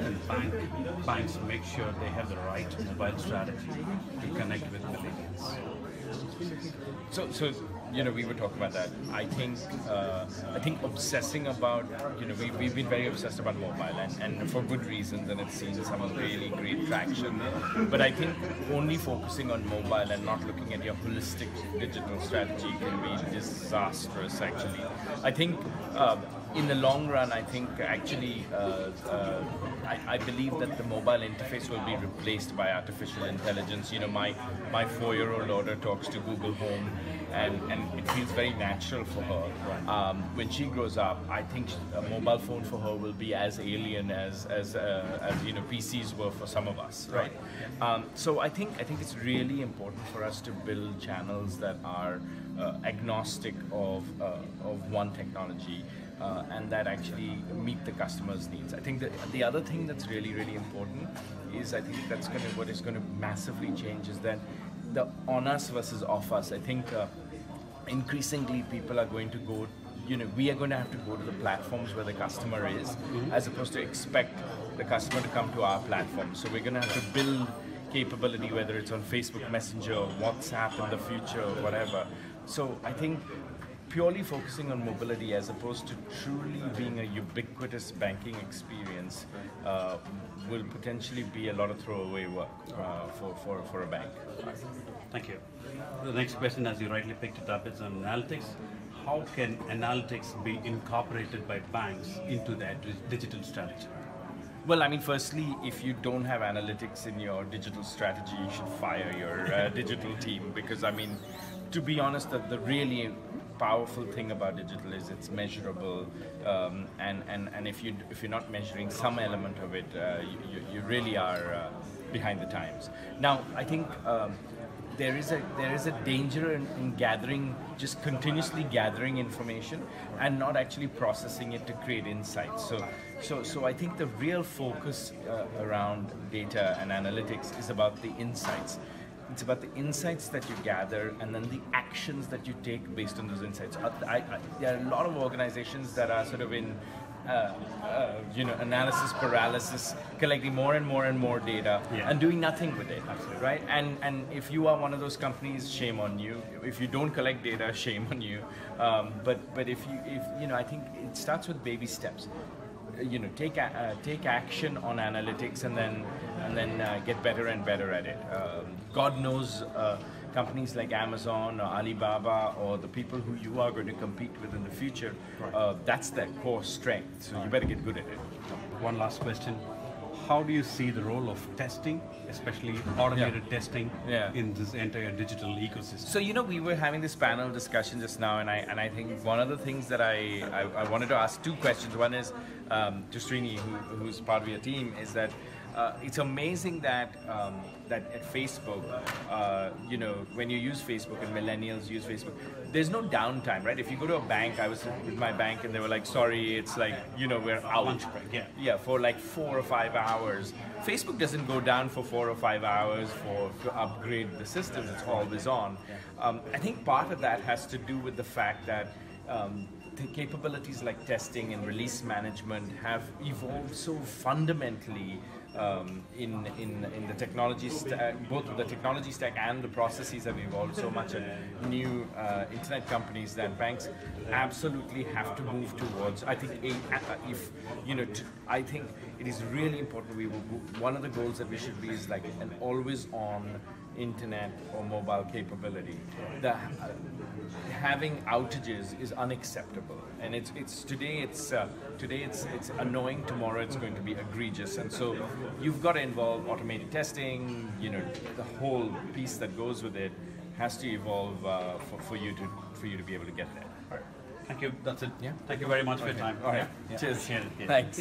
can banks make sure they have the right mobile strategy to connect with millennials? So we were talking about that. I think obsessing about, we've been very obsessed about mobile, and for good reasons, and it's seen some really great traction. But I think only focusing on mobile and not looking at your holistic digital strategy can be disastrous, actually. I think in the long run, I think actually I believe that the mobile interface will be replaced by artificial intelligence. My 4-year-old daughter talks to Google Home, and it feels very natural for her. When she grows up, I think a mobile phone for her will be as alien as PCs were for some of us, right? So I think it's really important for us to build channels that are agnostic of one technology. And that actually meet the customer's needs. I think that the other thing that's really, really important is, I think what is going to massively change is that the on us versus off us. I think increasingly people are going to go, we are going to have to go to the platforms where the customer is, as opposed to expect the customer to come to our platform. So we're going to have to build capability, whether it's on Facebook Messenger, or WhatsApp in the future, or whatever. So I think purely focusing on mobility as opposed to truly being a ubiquitous banking experience will potentially be a lot of throwaway work for a bank. Thank you. The next question, as you rightly picked it up, is on analytics. How can analytics be incorporated by banks into their digital strategy? Well, I mean, firstly, if you don't have analytics in your digital strategy, you should fire your digital team, because, I mean, to be honest, the really powerful thing about digital is it's measurable, and if you're not measuring some element of it, you really are behind the times. Now, I think there is a danger in gathering, just continuously gathering information and not actually processing it to create insights. So I think the real focus around data and analytics is about the insights. It's about the insights that you gather and then the actions that you take based on those insights. There are a lot of organizations that are sort of in analysis paralysis, collecting more and more data, and doing nothing with it. Absolutely. Right? And if you are one of those companies, shame on you. If you don't collect data, shame on you. But if I think it starts with baby steps. Take action on analytics, and then get better and better at it. God knows companies like Amazon or Alibaba or the people who you are going to compete with in the future, that's their core strength. So you better get good at it. One last question. How do you see the role of testing, especially automated testing, in this entire digital ecosystem? So we were having this panel discussion just now, and I think one of the things that I wanted to ask two questions. One is to Srini, who's part of your team, is that it's amazing that at Facebook, when you use Facebook and millennials use Facebook, there's no downtime, right? If you go to a bank, I was with my bank and they were like, sorry, it's like, we're out. For like 4 or 5 hours. Facebook doesn't go down for 4 or 5 hours to upgrade the systems. It's always on. I think part of that has to do with the fact that the capabilities like testing and release management have evolved so fundamentally in the technology stack. Both the technology stack and the processes have evolved so much at new internet companies that banks absolutely have to move towards. I think I think it is really important. One of the goals that we should be is like an always-on internet or mobile capability. Having outages is unacceptable, and today it's annoying. Tomorrow it's going to be egregious, and so you've got to involve automated testing. The whole piece that goes with it has to evolve for you to be able to get there. Thank you. That's it. Yeah. Thank you very much for your time. All right. Yeah. Cheers. Appreciate it. Thanks.